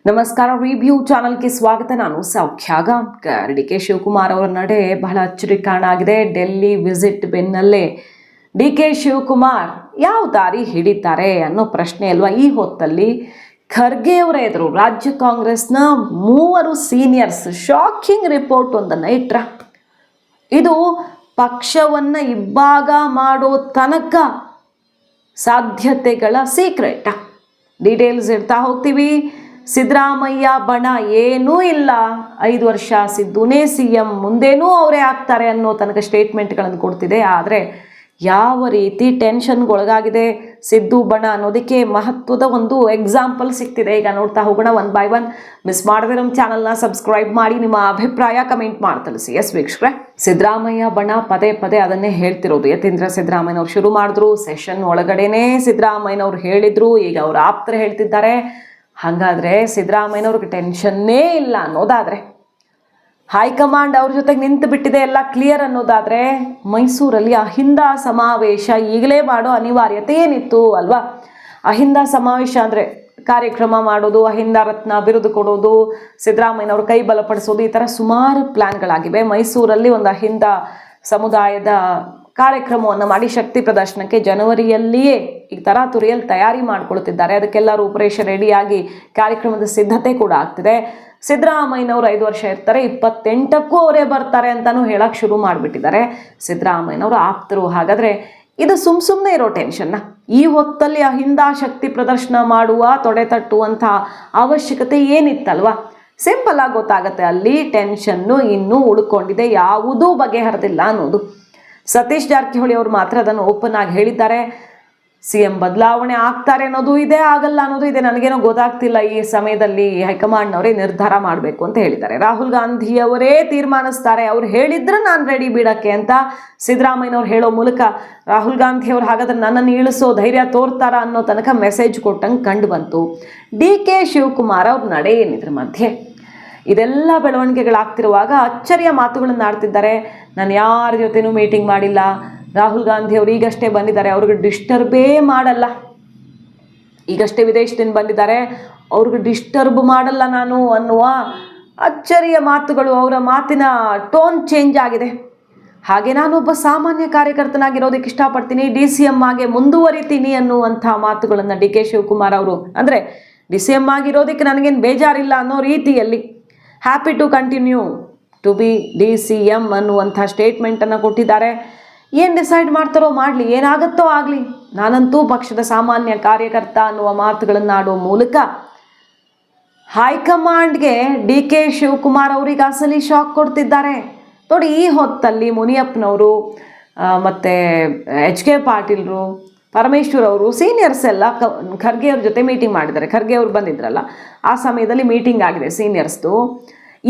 ನಮಸ್ಕಾರ. ರಿವ್ಯೂ ಚಾನಲ್ಗೆ ಸ್ವಾಗತ. ನಾನು ಸೌಖ್ಯ ಗಾಂವ್ಕರ್. ಡಿ ಕೆ ಶಿವಕುಮಾರ್ ಅವರ ನಡೆ ಬಹಳ ಅಚ್ಚರಿ ಕಾರಣ ಆಗಿದೆ. ಡೆಲ್ಲಿ ವಿಸಿಟ್ ಬೆನ್ನಲ್ಲೇ ಡಿ ಕೆ ಶಿವಕುಮಾರ್ ಯಾವ ದಾರಿ ಹಿಡಿತಾರೆ ಅನ್ನೋ ಪ್ರಶ್ನೆ ಅಲ್ವಾ ಈ ಹೊತ್ತಲ್ಲಿ ಖರ್ಗೆ ಅವರ ಎದುರು ರಾಜ್ಯ ಕಾಂಗ್ರೆಸ್ನ 3 ಸೀನಿಯರ್ಸ್ ಶಾಕಿಂಗ್ ರಿಪೋರ್ಟ್ ಒಂದನ್ನು ಇಟ್ರ. ಇದು ಪಕ್ಷವನ್ನ ಇಬ್ಬಾಗ ಮಾಡೋ ತನಕ ಸಾಧ್ಯತೆಗಳ ಸೀಕ್ರೆಟ್. ಡೀಟೇಲ್ಸ್ ಇಡ್ತಾ ಹೋಗ್ತೀವಿ. ಸಿದ್ದರಾಮಯ್ಯ ಬಣ ಏನೂ ಇಲ್ಲ, 5 ವರ್ಷ ಸಿದ್ದುನೇ CM, ಮುಂದೇನೂ ಅವರೇ ಆಗ್ತಾರೆ ಅನ್ನೋ ತನಕ ಸ್ಟೇಟ್ಮೆಂಟ್ಗಳನ್ನು ಕೊಡ್ತಿದೆ. ಆದರೆ ಯಾವ ರೀತಿ ಟೆನ್ಷನ್ಗೊಳಗಾಗಿದೆ ಸಿದ್ದು ಬಣ ಅನ್ನೋದಕ್ಕೆ ಮಹತ್ವದ ಒಂದು ಎಕ್ಸಾಂಪಲ್ ಸಿಗ್ತಿದೆ. ಈಗ ನೋಡ್ತಾ ಹೋಗೋಣ ಒನ್ ಬೈ ಒನ್. ಮಿಸ್ ಮಾಡದೆ ನಮ್ಮ ಚಾನಲ್ನ ಸಬ್ಸ್ಕ್ರೈಬ್ ಮಾಡಿ, ನಿಮ್ಮ ಅಭಿಪ್ರಾಯ ಕಮೆಂಟ್ ಮಾಡಿ ತಿಳಿಸಿ. ಎಸ್ ವೀಕ್ಷಕರೇ, ಸಿದ್ದರಾಮಯ್ಯ ಬಣ ಪದೇ ಪದೇ ಅದನ್ನೇ ಹೇಳ್ತಿರೋದು. ಯತೀಂದ್ರ ಸಿದ್ದರಾಮಯ್ಯನವ್ರು ಶುರು ಮಾಡಿದ್ರು, ಸೆಷನ್ ಒಳಗಡೆನೇ ಸಿದ್ದರಾಮಯ್ಯನವ್ರು ಹೇಳಿದ್ರು, ಈಗ ಅವ್ರ ಆಪ್ತರು ಹೇಳ್ತಿದ್ದಾರೆ. ಹಾಗಾದರೆ ಸಿದ್ದರಾಮಯ್ಯನವ್ರಿಗೆ ಟೆನ್ಷನ್ನೇ ಇಲ್ಲ ಅನ್ನೋದಾದರೆ, ಹೈಕಮಾಂಡ್ ಅವ್ರ ಜೊತೆಗೆ ನಿಂತು ಬಿಟ್ಟಿದೆ, ಎಲ್ಲ ಕ್ಲಿಯರ್ ಅನ್ನೋದಾದರೆ, ಮೈಸೂರಲ್ಲಿ ಅಹಿಂದ ಸಮಾವೇಶ ಈಗಲೇ ಮಾಡೋ ಅನಿವಾರ್ಯತೆ ಏನಿತ್ತು ಅಲ್ವಾ? ಅಹಿಂದ ಸಮಾವೇಶ ಅಂದರೆ ಕಾರ್ಯಕ್ರಮ ಮಾಡೋದು, ಅಹಿಂದ ರತ್ನ ಬಿರುದು ಕೊಡೋದು, ಸಿದ್ದರಾಮಯ್ಯನವ್ರ ಕೈ ಬಲಪಡಿಸೋದು, ಈ ಥರ ಸುಮಾರು ಪ್ಲ್ಯಾನ್ಗಳಾಗಿವೆ. ಮೈಸೂರಲ್ಲಿ ಒಂದು ಅಹಿಂದ ಸಮುದಾಯದ ಕಾರ್ಯಕ್ರಮವನ್ನು ಮಾಡಿ ಶಕ್ತಿ ಪ್ರದರ್ಶನಕ್ಕೆ ಜನವರಿಯಲ್ಲಿಯೇ ಈಗ ತರಾತುರಿಯಲ್ಲಿ ತಯಾರಿ ಮಾಡ್ಕೊಳ್ತಿದ್ದಾರೆ. ಅದಕ್ಕೆಲ್ಲ ರೂಪರೇಷೆ ರೆಡಿಯಾಗಿ ಕಾರ್ಯಕ್ರಮದ ಸಿದ್ಧತೆ ಕೂಡ ಆಗ್ತಿದೆ. ಸಿದ್ದರಾಮಯ್ಯನವರು 5 ವರ್ಷ ಇರ್ತಾರೆ, 28ಕ್ಕೂ ಅವರೇ ಬರ್ತಾರೆ ಅಂತಲೂ ಹೇಳಕ್ಕೆ ಶುರು ಮಾಡಿಬಿಟ್ಟಿದ್ದಾರೆ ಸಿದ್ದರಾಮಯ್ಯನವರು ಆಪ್ತರು. ಹಾಗಾದರೆ ಇದು ಸುಮ್ಮನೆ ಇರೋ ಟೆನ್ಷನ್ನ ಈ ಹೊತ್ತಲ್ಲಿ ಅಹಿಂದ ಶಕ್ತಿ ಪ್ರದರ್ಶನ ಮಾಡುವ ತೊಡೆ ತಟ್ಟುವಂಥ ಅವಶ್ಯಕತೆ ಏನಿತ್ತಲ್ವಾ? ಸಿಂಪಲ್ ಆಗಿ ಗೊತ್ತಾಗುತ್ತೆ, ಅಲ್ಲಿ ಟೆನ್ಷನ್ನು ಇನ್ನೂ ಉಳ್ಕೊಂಡಿದೆ, ಯಾವುದೂ ಬಗೆಹರಿದಿಲ್ಲ ಅನ್ನೋದು. ಸತೀಶ್ ಜಾರಕಿಹೊಳಿ ಅವರು ಮಾತ್ರ ಅದನ್ನು ಓಪನ್ ಆಗಿ ಹೇಳಿದ್ದಾರೆ. CM ಬದಲಾವಣೆ ಆಗ್ತಾರೆ ಅನ್ನೋದು ಇದೆ, ಆಗಲ್ಲ ಅನ್ನೋದು ಇದೆ, ನನಗೇನೋ ಗೊತ್ತಾಗ್ತಿಲ್ಲ, ಈ ಸಮಯದಲ್ಲಿ ಹೈಕಮಾಂಡ್ನವರೇ ನಿರ್ಧಾರ ಮಾಡಬೇಕು ಅಂತ ಹೇಳಿದ್ದಾರೆ. ರಾಹುಲ್ ಗಾಂಧಿ ಅವರೇ ತೀರ್ಮಾನಿಸ್ತಾರೆ, ಅವ್ರು ಹೇಳಿದ್ರೆ ನಾನು ರೆಡಿ ಬಿಡೋಕ್ಕೆ ಅಂತ ಸಿದ್ದರಾಮಯ್ಯನವ್ರು ಹೇಳೋ ಮೂಲಕ ರಾಹುಲ್ ಗಾಂಧಿ ಅವ್ರು ಹಾಗಾದ್ರೆ ನನ್ನನ್ನು ಇಳಿಸೋ ಧೈರ್ಯ ತೋರ್ತಾರ ಅನ್ನೋ ತನಕ ಮೆಸೇಜ್ ಕೊಟ್ಟಂಗೆ ಕಂಡು ಬಂತು. ಡಿ ಕೆ ಶಿವಕುಮಾರ್ ಅವ್ರ ನಡೆ ಏನಿದ್ರ ಮಧ್ಯೆ ಇದೆಲ್ಲ ಬೆಳವಣಿಗೆಗಳಾಗ್ತಿರುವಾಗ ಅಚ್ಚರಿಯ ಮಾತುಗಳನ್ನು ಆಡ್ತಿದ್ದಾರೆ. ನಾನು ಯಾರ ಜೊತೆನೂ ಮೀಟಿಂಗ್ ಮಾಡಿಲ್ಲ, ರಾಹುಲ್ ಗಾಂಧಿ ಅವರು ಈಗಷ್ಟೇ ಬಂದಿದ್ದಾರೆ, ಅವ್ರಿಗೆ ಡಿಸ್ಟರ್ಬೇ ಮಾಡಲ್ಲ, ಈಗಷ್ಟೇ ವಿದೇಶದಿಂದ ಬಂದಿದ್ದಾರೆ, ಅವ್ರಿಗೆ ಡಿಸ್ಟರ್ಬ್ ಮಾಡಲ್ಲ ನಾನು ಅನ್ನುವ ಅಚ್ಚರಿಯ ಮಾತುಗಳು. ಅವರ ಮಾತಿನ ಟೋನ್ ಚೇಂಜ್ ಆಗಿದೆ. ಹಾಗೆ ನಾನೊಬ್ಬ ಸಾಮಾನ್ಯ ಕಾರ್ಯಕರ್ತನಾಗಿರೋದಕ್ಕೆ ಇಷ್ಟಪಡ್ತೀನಿ, DCM ಆಗಿ ಮುಂದುವರಿತೀನಿ ಅನ್ನುವಂಥ ಮಾತುಗಳನ್ನು ಡಿ ಕೆ ಶಿವಕುಮಾರ್ ಅವರು, ಅಂದರೆ DCM ಆಗಿರೋದಕ್ಕೆ ನನಗೇನು ಬೇಜಾರಿಲ್ಲ ಅನ್ನೋ ರೀತಿಯಲ್ಲಿ happy to continue to be DCM ಅನ್ನುವಂಥ ಸ್ಟೇಟ್ಮೆಂಟನ್ನು ಕೊಟ್ಟಿದ್ದಾರೆ. ಏನು ಡಿಸೈಡ್ ಮಾಡ್ತಾರೋ ಮಾಡಲಿ, ಏನಾಗುತ್ತೋ ಆಗಲಿ, ನಾನಂತೂ ಪಕ್ಷದ ಸಾಮಾನ್ಯ ಕಾರ್ಯಕರ್ತ ಅನ್ನುವ ಮಾತುಗಳನ್ನು ಆಡುವ ಮೂಲಕ ಹೈಕಮಾಂಡ್ಗೆ ಡಿ ಕೆ ಶಿವಕುಮಾರ್ ಅವರಿಗೆ ಅಸಲಿ ಶಾಕ್ ಕೊಡ್ತಿದ್ದಾರೆ. ನೋಡಿ, ಈ ಹೊತ್ತಲ್ಲಿ ಮುನಿಯಪ್ಪನವರು ಮತ್ತು HK ಪಾಟೀಲ್ರು, ಪರಮೇಶ್ವರ್ ಅವರು, ಸೀನಿಯರ್ಸ್ ಎಲ್ಲ ಖರ್ಗೆ ಅವ್ರ ಜೊತೆ ಮೀಟಿಂಗ್ ಮಾಡಿದ್ದಾರೆ. ಖರ್ಗೆ ಅವ್ರು ಬಂದಿದ್ರಲ್ಲ, ಆ ಸಮಯದಲ್ಲಿ ಮೀಟಿಂಗ್ ಆಗಿದೆ ಸೀನಿಯರ್ಸ್ದು.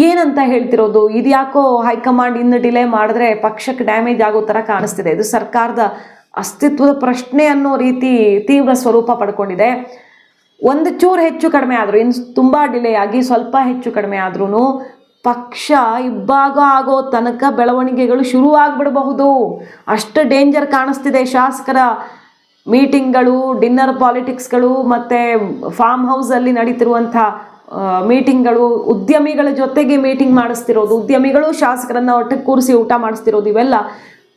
ಏನಂತ ಹೇಳ್ತಿರೋದು, ಇದು ಯಾಕೋ ಹೈಕಮಾಂಡ್ ಇನ್ನು ಡಿಲೇ ಮಾಡಿದ್ರೆ ಪಕ್ಷಕ್ಕೆ ಡ್ಯಾಮೇಜ್ ಆಗೋ ಥರ ಕಾಣಿಸ್ತಿದೆ, ಇದು ಸರ್ಕಾರದ ಅಸ್ತಿತ್ವದ ಪ್ರಶ್ನೆ ಅನ್ನೋ ರೀತಿ ತೀವ್ರ ಸ್ವರೂಪ ಪಡ್ಕೊಂಡಿದೆ. ಒಂದು ಚೂರು ಹೆಚ್ಚು ಕಡಿಮೆ ಆದರೂ, ಇನ್ನು ತುಂಬ ಡಿಲೇ ಆಗಿ ಸ್ವಲ್ಪ ಹೆಚ್ಚು ಕಡಿಮೆ ಆದ್ರೂ ಪಕ್ಷ ಇಬ್ಬಾಗ ಆಗೋ ತನಕ ಬೆಳವಣಿಗೆಗಳು ಶುರುವಾಗ್ಬಿಡಬಹುದು, ಅಷ್ಟು ಡೇಂಜರ್ ಕಾಣಿಸ್ತಿದೆ. ಶಾಸಕರ ಮೀಟಿಂಗ್ಗಳು, ಡಿನ್ನರ್ ಪಾಲಿಟಿಕ್ಸ್ಗಳು, ಮತ್ತು ಫಾರ್ಮ್ ಹೌಸಲ್ಲಿ ನಡೀತಿರುವಂಥ ಮೀಟಿಂಗ್ಗಳು, ಉದ್ಯಮಿಗಳ ಜೊತೆಗೆ ಮೀಟಿಂಗ್ ಮಾಡಿಸ್ತಿರೋದು, ಉದ್ಯಮಿಗಳು ಶಾಸಕರನ್ನು ಒಟ್ಟಿಗೆ ಕೂರಿಸಿ ಊಟ ಮಾಡಿಸ್ತಿರೋದು, ಇವೆಲ್ಲ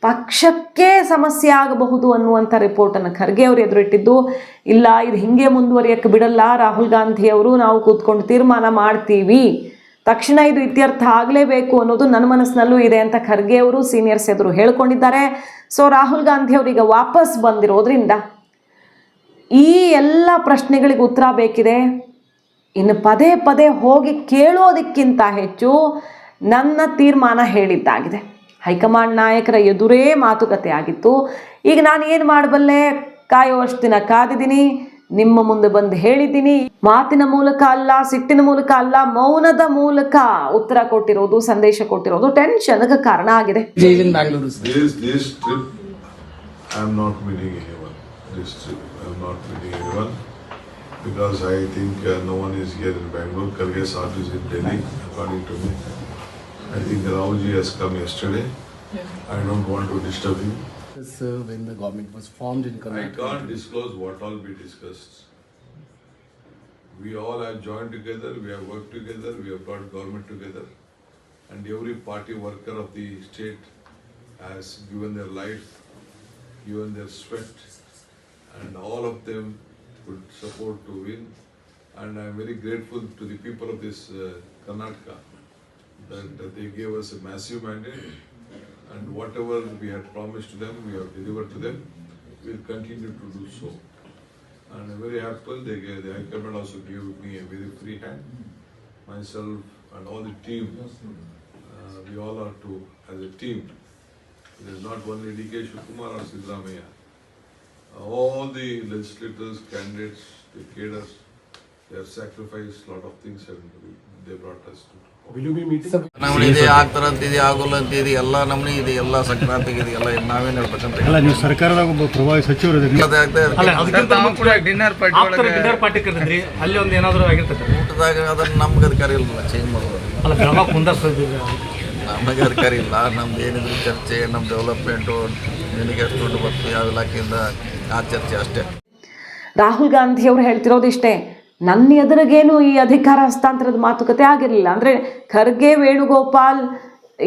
ಪಕ್ಷಕ್ಕೆ ಸಮಸ್ಯೆ ಆಗಬಹುದು ಅನ್ನುವಂಥ ರಿಪೋರ್ಟನ್ನು ಖರ್ಗೆ ಅವರು ಎದುರಿಟ್ಟಿದ್ದು. ಇಲ್ಲ, ಇದು ಹಿಂಗೆ ಮುಂದುವರಿಯೋಕ್ಕೆ ಬಿಡಲ್ಲ ರಾಹುಲ್ ಗಾಂಧಿ ಅವರು, ನಾವು ಕೂತ್ಕೊಂಡು ತೀರ್ಮಾನ ಮಾಡ್ತೀವಿ, ತಕ್ಷಣ ಇದು ಇತ್ಯರ್ಥ ಆಗಲೇಬೇಕು ಅನ್ನೋದು ನನ್ನ ಮನಸ್ಸಿನಲ್ಲೂ ಇದೆ ಅಂತ ಖರ್ಗೆ ಅವರು ಸೀನಿಯರ್ಸ್ ಎದುರು ಹೇಳ್ಕೊಂಡಿದ್ದಾರೆ. ಸೊ ರಾಹುಲ್ ಗಾಂಧಿ ಅವರೀಗ ವಾಪಸ್ ಬಂದಿರೋದ್ರಿಂದ ಈ ಎಲ್ಲ ಪ್ರಶ್ನೆಗಳಿಗೆ ಉತ್ತರ ಬೇಕಿದೆ. ಇನ್ನು ಪದೇ ಪದೇ ಹೋಗಿ ಕೇಳೋದಕ್ಕಿಂತ ಹೆಚ್ಚು ನನ್ನ ತೀರ್ಮಾನ ಹೇಳಿದ್ದಾಗಿದೆ. ಹೈಕಮಾಂಡ್ ನಾಯಕರ ಎದುರೇ ಮಾತುಕತೆ ಆಗಿತ್ತು. ಈಗ ನಾನು ಏನು ಮಾಡಬಲ್ಲೆ, ಕಾಯುವಷ್ಟು ದಿನ ಕಾದಿದ್ದೀನಿ, ನಿಮ್ಮ ಮುಂದೆ ಬಂದು ಹೇಳಿದ್ದೀನಿ. ಮಾತಿನ ಮೂಲಕ ಅಲ್ಲ, ಸಿಟ್ಟಿನ ಮೂಲಕ ಅಲ್ಲ, ಮೌನದ ಮೂಲಕ ಉತ್ತರ ಕೊಟ್ಟಿರೋದು, ಸಂದೇಶ ಕೊಟ್ಟಿರೋದು ಟೆನ್ಷನ್ಗೆ ಕಾರಣ ಆಗಿದೆ. Because I think no one is here in Bangalore. Karge Saab is in Delhi, according to me. I think Raoji has come yesterday. I don't want to disturb him. When the government was formed in Karnataka, I can't disclose what all we discussed. We all have joined together, we have worked together, we have brought government together, and every party worker of the state has given their life, given their sweat, and all of them would support to win. And I am very grateful to the people of this Karnataka that they gave us a massive mandate, and whatever we had promised to them, we have delivered to them. We will continue to do so. And I'm very happy the High Command also gave me a very free hand. Myself and all the team, we all are to, as a team. It is not only D.K. Shivakumar or Siddaramaiah. All the legislators, candidates, the cadres, they have sacrificed a lot of things and they brought us to. Will you be meeting? ನಮ್ಮನೆ ಇದೆ ಆಗ್ತಾರಂತಿದೆ ಆಗೋಲ್ಲ ಅಂತಿದೆ ಎಲ್ಲ ನಮ್ಮನೆ ಇದೆ ಎಲ್ಲ ಸಂಕ್ರಾಂತಿಗೆ ಇದೆ ಎಲ್ಲ ನಾವೇನು ಹೇಳ್ಬೇಕಂತ ಅಲ್ಲ ನೀವು ಸರ್ಕಾರದಾಗ ಒಬ್ಬ ಪ್ರಭಾವಿ ಸಚಿವರು ಡಿನ್ನರ್ ಪಾರ್ಟಿ ಕರೆದ್ರಿ ಅಲ್ಲಿ ಒಂದು ಏನಾದರೂ ಆಗಿರ್ತದೆ ಊಟದಾಗ ಅದನ್ನ ನಮ್ಗೆ ಅಧಿಕಾರ ಇಲ್ಲ ಚೇಂಜ್ ಮಾಡೋದು ಅಲ್ಲ ಬೆಳಗಾವಿ ಕುಂದರ್ಸ್ತಿದ್ದೀವಿ ನಮಗೆ ಅಧಿಕಾರ ಇಲ್ಲ ನಮ್ದು ಏನಿದ್ರು ಚರ್ಚೆ ನಮ್ಮ ಡೆವಲಪ್ಮೆಂಟು ನಿನಗೆ ಎಷ್ಟು ದುಡ್ಡು ಬರ್ತೀವಿ ಯಾವ ಇಲಾಖೆಯಿಂದ ಆ ಚರ್ಚೆ ಅಷ್ಟೇ. ರಾಹುಲ್ ಗಾಂಧಿ ಅವರು ಹೇಳ್ತಿರೋದಿಷ್ಟೇ, ನನ್ನ ಎದುರಿಗೇನು ಈ ಅಧಿಕಾರ ಹಸ್ತಾಂತರದ ಮಾತುಕತೆ ಆಗಿರಲಿಲ್ಲ. ಅಂದರೆ ಖರ್ಗೆ, ವೇಣುಗೋಪಾಲ್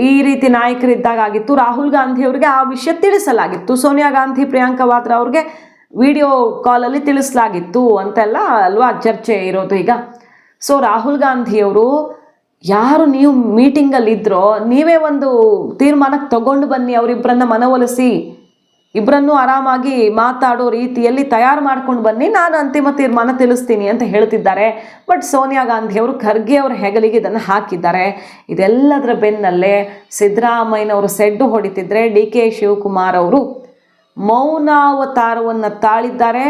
ಈ ರೀತಿ ನಾಯಕರಿದ್ದಾಗ ಆಗಿತ್ತು. ರಾಹುಲ್ ಗಾಂಧಿ ಅವರಿಗೆ ಆ ವಿಷಯ ತಿಳಿಸಲಾಗಿತ್ತು. ಸೋನಿಯಾ ಗಾಂಧಿ, ಪ್ರಿಯಾಂಕಾ ವಾದ್ರಾ ಅವ್ರಿಗೆ ವಿಡಿಯೋ ಕಾಲಲ್ಲಿ ತಿಳಿಸಲಾಗಿತ್ತು ಅಂತೆಲ್ಲ ಅಲ್ವಾ ಚರ್ಚೆ ಇರೋದು ಈಗ. ಸೊ ರಾಹುಲ್ ಗಾಂಧಿಯವರು ಯಾರು ನೀವು ಮೀಟಿಂಗಲ್ಲಿ ಇದ್ರೋ ನೀವೇ ಒಂದು ತೀರ್ಮಾನಕ್ಕೆ ತಗೊಂಡು ಬನ್ನಿ, ಅವರಿಬ್ಬರನ್ನ ಮನವೊಲಿಸಿ ಇಬ್ಬರನ್ನೂ ಆರಾಮಾಗಿ ಮಾತಾಡೋ ರೀತಿಯಲ್ಲಿ ತಯಾರು ಮಾಡ್ಕೊಂಡು ಬನ್ನಿ, ನಾನು ಅಂತಿಮ ತೀರ್ಮಾನ ತಿಳಿಸ್ತೀನಿ ಅಂತ ಹೇಳ್ತಿದ್ದಾರೆ. ಬಟ್ ಸೋನಿಯಾ ಗಾಂಧಿಯವರು ಖರ್ಗೆ ಅವರ ಹೆಗಲಿಗೆ ಇದನ್ನು ಹಾಕಿದ್ದಾರೆ. ಇದೆಲ್ಲದರ ಬೆನ್ನಲ್ಲೇ ಸಿದ್ದರಾಮಯ್ಯನವರು ಸೆಡ್ಡು ಹೊಡಿತಿದ್ರೆ D.K. ಶಿವಕುಮಾರ್ ಅವರು ಮೌನಾವತಾರವನ್ನು ತಾಳಿದ್ದಾರೆ.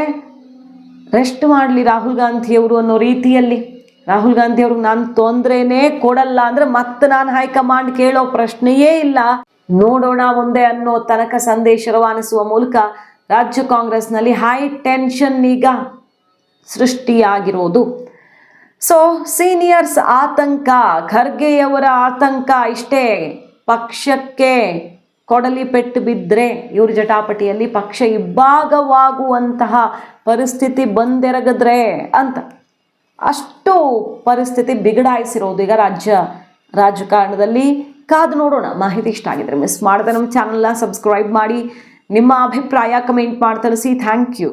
ರೆಸ್ಟ್ ಮಾಡಲಿ ರಾಹುಲ್ ಗಾಂಧಿಯವರು ಅನ್ನೋ ರೀತಿಯಲ್ಲಿ. ರಾಹುಲ್ ಗಾಂಧಿಯವ್ರಿಗೆ ನಾನು ತೊಂದರೆನೇ ಕೊಡಲ್ಲ ಅಂದರೆ ಮತ್ತೆ ನಾನು ಹೈಕಮಾಂಡ್ ಕೇಳೋ ಪ್ರಶ್ನೆಯೇ ಇಲ್ಲ, ನೋಡೋಣ ಮುಂದೆ ಅನ್ನೋ ತನಕ ಸಂದೇಶ ರವಾನಿಸುವ ಮೂಲಕ ರಾಜ್ಯ ಕಾಂಗ್ರೆಸ್ನಲ್ಲಿ ಹೈ ಟೆನ್ಷನ್ ಈಗ ಸೃಷ್ಟಿಯಾಗಿರೋದು. ಸೊ ಸೀನಿಯರ್ಸ್ ಆತಂಕ, ಖರ್ಗೆಯವರ ಆತಂಕ ಇಷ್ಟೇ, ಪಕ್ಷಕ್ಕೆ ಕೊಡಲಿ ಪೆಟ್ಟು ಬಿದ್ದರೆ ಇವ್ರ ಜಟಾಪಟಿಯಲ್ಲಿ ಪಕ್ಷ ಇಬ್ಬಾಗವಾಗುವಂತಹ ಪರಿಸ್ಥಿತಿ ಬಂದೆರಗಿದ್ರೆ ಅಂತ. ಅಷ್ಟು ಪರಿಸ್ಥಿತಿ ಬಿಗಡಾಯಿಸಿರೋದು ಈಗ ರಾಜಕಾರಣದಲ್ಲಿ. ಕಾದು ನೋಡೋಣ. ಮಾಹಿತಿ ಇಷ್ಟ ಆಗಿದ್ರೆ ಮಿಸ್ ಮಾಡದೆ ನಮ್ಮ ಚಾನಲ್ನ ಸಬ್ಸ್ಕ್ರೈಬ್ ಮಾಡಿ, ನಿಮ್ಮ ಅಭಿಪ್ರಾಯ ಕಮೆಂಟ್ ಮಾಡಿ ತಿಳಿಸಿ. Thank you.